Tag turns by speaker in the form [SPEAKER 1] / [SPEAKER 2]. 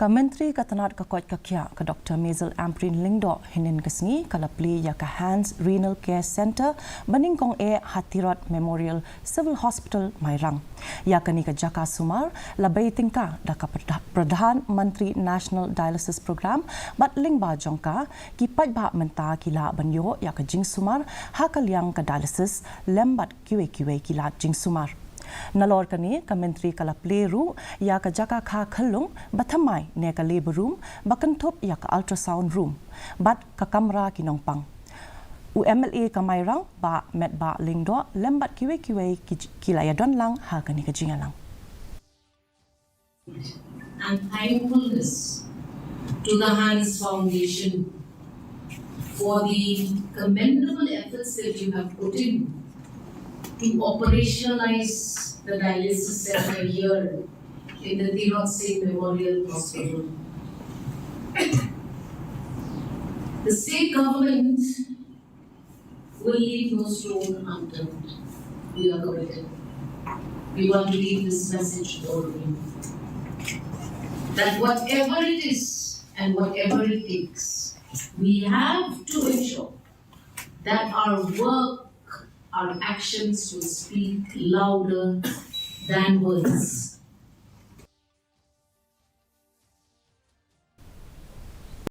[SPEAKER 1] Myntri ka Tnad ka Koit ka Khiah ka Dr. Mazel Amprin Lingdo hinin kasngi kala Plie ya ka Renal Care Center baning kong Hatirat Memorial Civil Hospital Mairang. Ya kani ka jaka sumar labay tingka da ka Pradhan Mantri National Dialysis Program bat lingba jongka ki pajba menta kila banyo ya ka jing sumar hakalyang ka dialysis lembat kiwe kila jing sumar. Nalor kani ka Myntri kala Plie ya ka jaka kha khalung bathamai ne ka labor room bakantop ya ka ultrasound room bat ka kamera kinong pang u MLA ka Mairang ba met ba lingdo lembat kiwe kila ya don lang ha kani ka jingalang.
[SPEAKER 2] And thankfulness to the Hands Foundation for the commendable efforts that you have put in to operationalize the dialysis center here in the Tnad Memorial Hospital. The state government will leave no stone unturned. We are committed. We want to leave this message to all of you. That whatever it is and whatever it takes, we have to ensure that our work, our actions will speak louder than words.